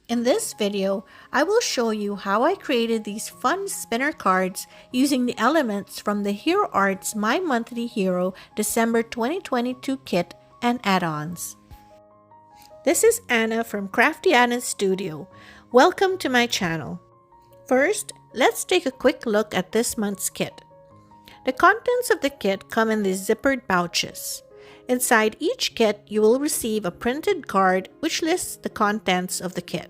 In this video, I will show you how I created these fun spinner cards using the elements from the Hero Arts My Monthly Hero December 2022 kit and add-ons. This is Anna from Crafty Anna's Studio. Welcome to my channel. First, let's take a quick look at this month's kit. The contents of the kit come in these zippered pouches. Inside each kit, you will receive a printed card which lists the contents of the kit.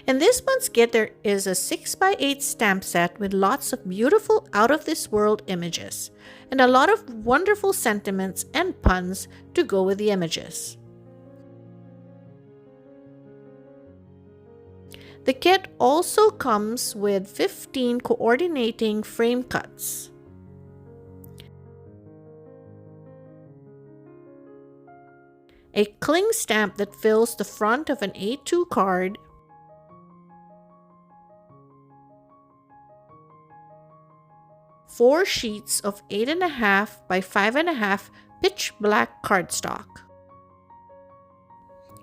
In this month's kit, there is a 6x8 stamp set with lots of beautiful out-of-this-world images and a lot of wonderful sentiments and puns to go with the images. The kit also comes with 15 coordinating frame cuts. A cling stamp that fills the front of an A2 card, four sheets of 8.5 by 5.5 pitch black cardstock,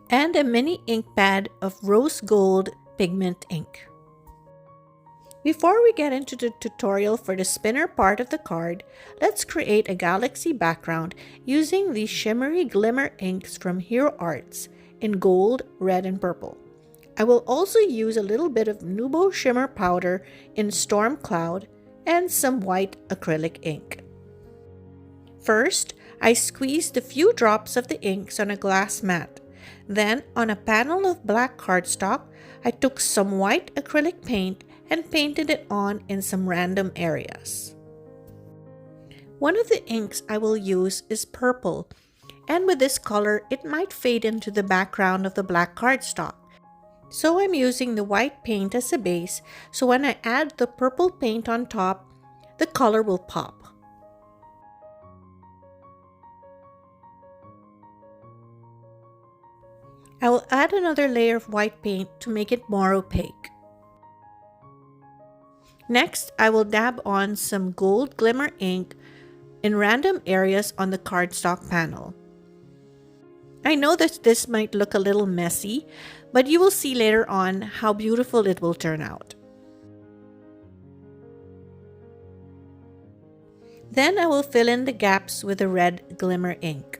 and a mini ink pad of rose gold pigment ink. Before we get into the tutorial for the spinner part of the card, let's create a galaxy background using these shimmery glimmer inks from Hero Arts in gold, red, and purple. I will also use a little bit of Nubo shimmer powder in Storm Cloud and some white acrylic ink. First, I squeezed a few drops of the inks on a glass mat. Then, on a panel of black cardstock, I took some white acrylic paint and painted it on in some random areas. One of the inks I will use is purple, and with this color, it might fade into the background of the black cardstock. So I'm using the white paint as a base, so when I add the purple paint on top, the color will pop. I will add another layer of white paint to make it more opaque. Next, I will dab on some gold glimmer ink in random areas on the cardstock panel. I know that this might look a little messy, but you will see later on how beautiful it will turn out. Then I will fill in the gaps with the red glimmer ink.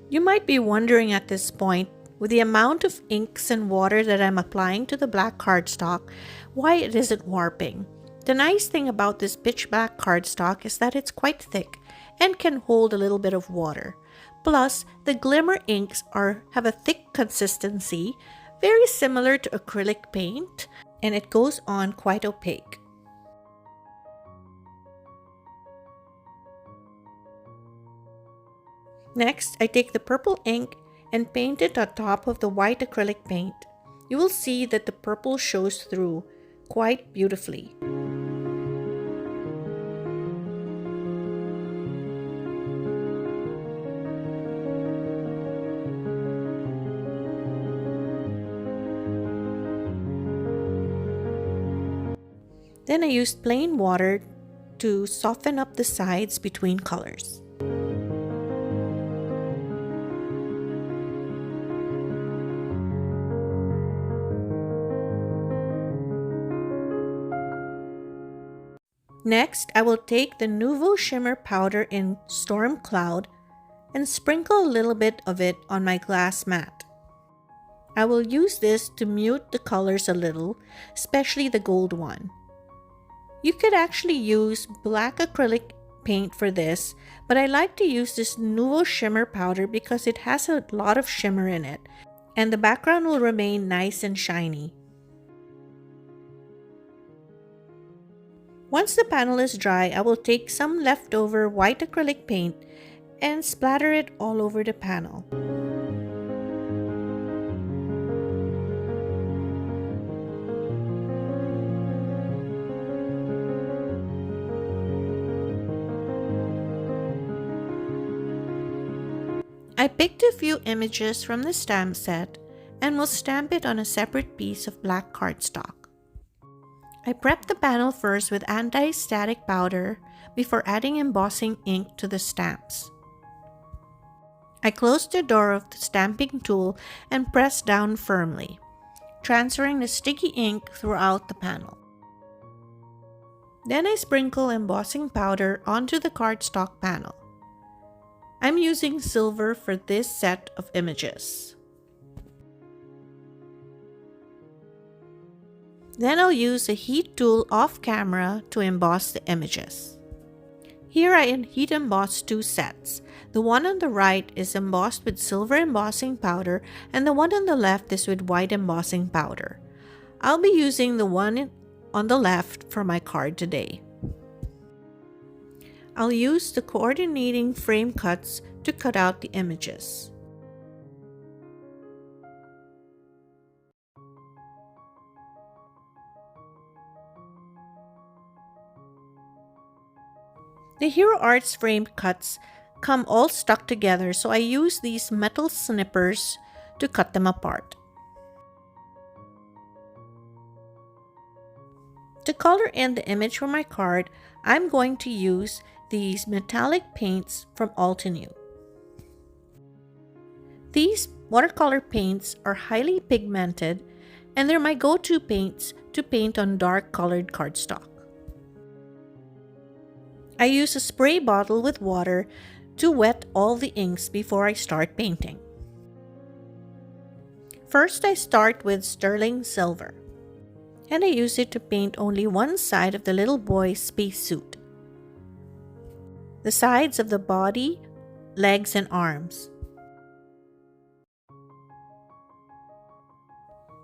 You might be wondering at this point, with the amount of inks and water that I'm applying to the black cardstock, why it isn't warping. The nice thing about this pitch black cardstock is that it's quite thick and can hold a little bit of water. Plus, the glimmer inks have a thick consistency, very similar to acrylic paint, and it goes on quite opaque. Next, I take the purple ink and paint it on top of the white acrylic paint. You will see that the purple shows through quite beautifully. Then I used plain water to soften up the sides between colors. Next, I will take the Nuvo shimmer powder in Storm Cloud and sprinkle a little bit of it on my glass mat. I will use this to mute the colors a little, especially the gold one. You could actually use black acrylic paint for this, but I like to use this Nuvo shimmer powder because it has a lot of shimmer in it, and the background will remain nice and shiny. Once the panel is dry, I will take some leftover white acrylic paint and splatter it all over the panel. I picked a few images from the stamp set and will stamp it on a separate piece of black cardstock. I prepped the panel first with anti-static powder before adding embossing ink to the stamps. I closed the door of the stamping tool and pressed down firmly. transferring the sticky ink throughout the panel. Then I sprinkle embossing powder onto the cardstock panel. I'm using silver for this set of images. Then I'll use a heat tool off camera to emboss the images. Here I heat emboss two sets. The one on the right is embossed with silver embossing powder and the one on the left is with white embossing powder. I'll be using the one on the left for my card today. I'll use the coordinating frame cuts to cut out the images. The Hero Arts frame cuts come all stuck together, so I use these metal snippers to cut them apart. To color in the image for my card, I'm going to use these metallic paints from Altenew. These watercolor paints are highly pigmented and they're my go-to paints to paint on dark colored cardstock. I use a spray bottle with water to wet all the inks before I start painting. First, I start with sterling silver, and I use it to paint only one side of the little boy's spacesuit, the sides of the body, legs, and arms.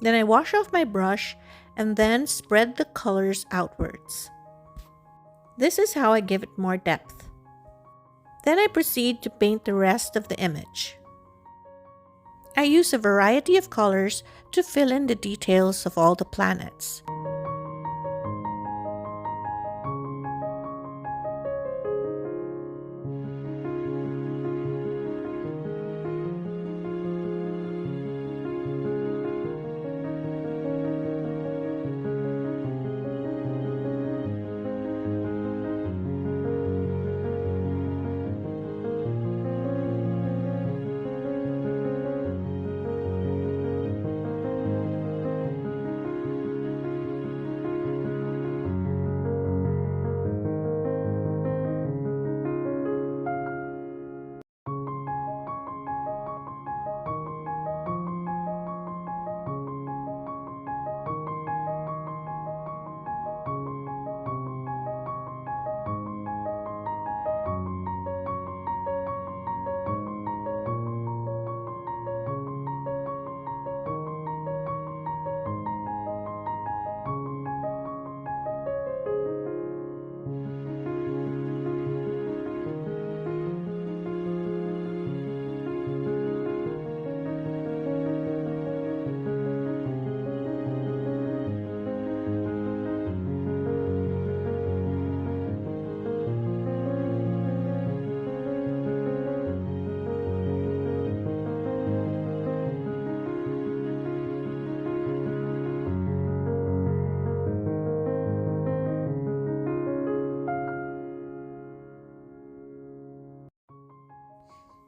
Then I wash off my brush and then spread the colors outwards. This is how I give it more depth. Then I proceed to paint the rest of the image. I use a variety of colors to fill in the details of all the planets.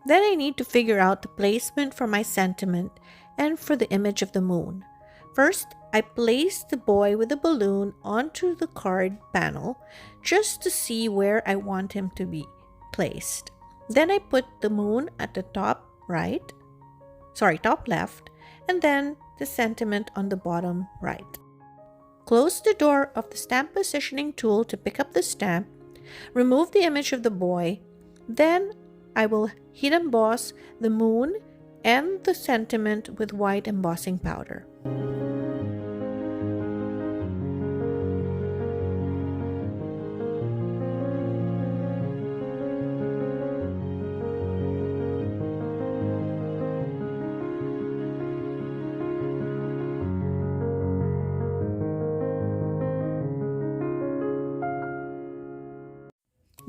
Then I need to figure out the placement for my sentiment and for the image of the moon. First, I place the boy with the balloon onto the card panel just to see where I want him to be placed. Then I put the moon at the top left, and then the sentiment on the bottom right. Close the door of the stamp positioning tool to pick up the stamp. Remove the image of the boy. Then I will heat emboss the moon and the sentiment with white embossing powder.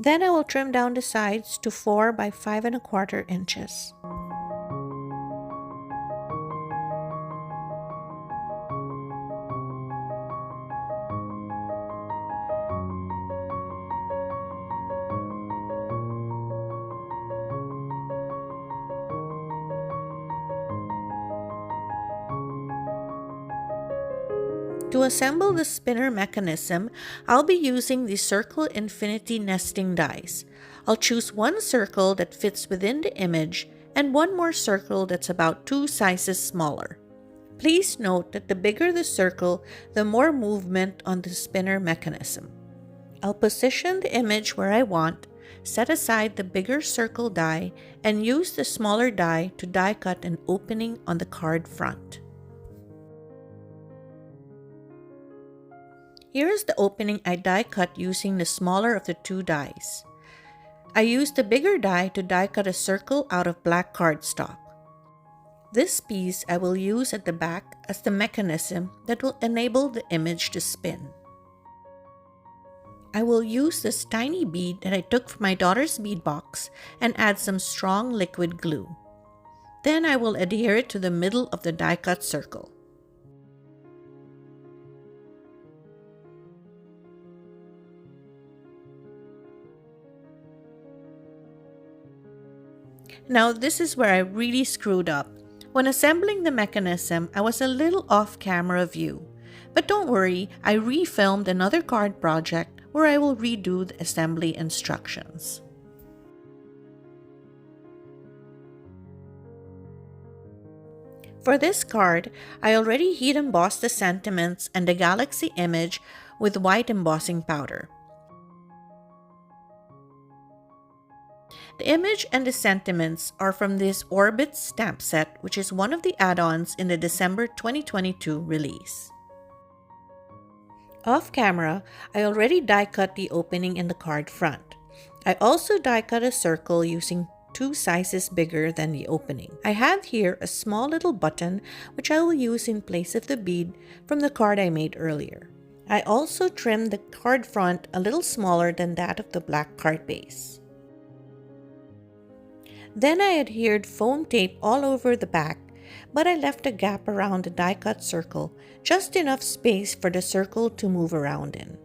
Then I will trim down the sides to 4 by 5 1/4 inches. To assemble the spinner mechanism, I'll be using the Circle Infinity nesting dies. I'll choose one circle that fits within the image and one more circle that's about 2 sizes smaller. Please note that the bigger the circle, the more movement on the spinner mechanism. I'll position the image where I want, set aside the bigger circle die, and use the smaller die to die cut an opening on the card front. Here is the opening I die cut using the smaller of the 2 dies. I used the bigger die to die cut a circle out of black cardstock. This piece I will use at the back as the mechanism that will enable the image to spin. I will use this tiny bead that I took from my daughter's bead box and add some strong liquid glue. Then I will adhere it to the middle of the die cut circle. Now this is where I really screwed up. When assembling the mechanism, I was a little off camera view. But don't worry, I refilmed another card project where I will redo the assembly instructions. For this card, I already heat embossed the sentiments and the galaxy image with white embossing powder. The image and the sentiments are from this Orbit stamp set, which is one of the add-ons in the December 2022 release. Off camera, I already die cut the opening in the card front. I also die cut a circle using 2 sizes bigger than the opening. I have here a small little button which I will use in place of the bead from the card I made earlier. I also trimmed the card front a little smaller than that of the black card base. Then I adhered foam tape all over the back, but I left a gap around the die cut circle, just enough space for the circle to move around in.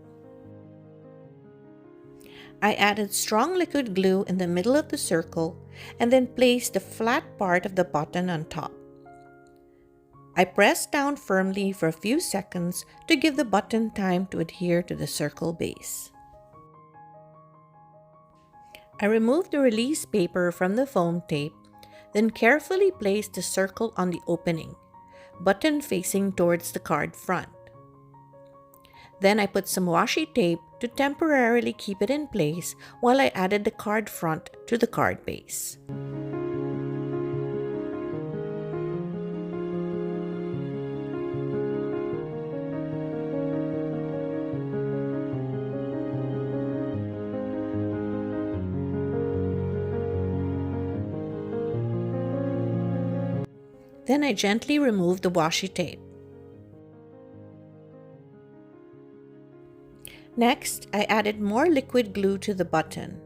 I added strong liquid glue in the middle of the circle and then placed the flat part of the button on top. I pressed down firmly for a few seconds to give the button time to adhere to the circle base. I removed the release paper from the foam tape, then carefully placed the circle on the opening, button facing towards the card front. Then I put some washi tape to temporarily keep it in place while I added the card front to the card base. Then I gently removed the washi tape. Next, I added more liquid glue to the button.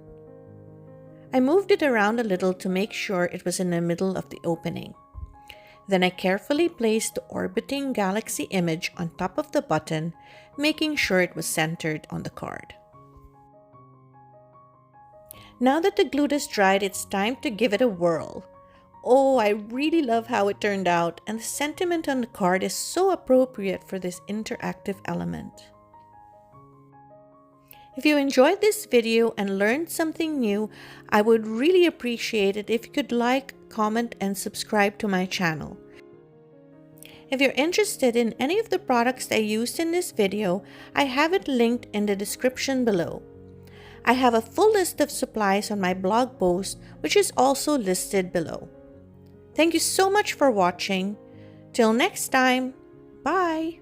I moved it around a little to make sure it was in the middle of the opening. Then I carefully placed the orbiting galaxy image on top of the button, making sure it was centered on the card. Now that the glue has dried, it's time to give it a whirl. Oh, I really love how it turned out, and the sentiment on the card is so appropriate for this interactive element. If you enjoyed this video and learned something new, I would really appreciate it if you could like, comment, and subscribe to my channel. If you're interested in any of the products I used in this video, I have it linked in the description below. I have a full list of supplies on my blog post, which is also listed below. Thank you so much for watching. Till next time, bye!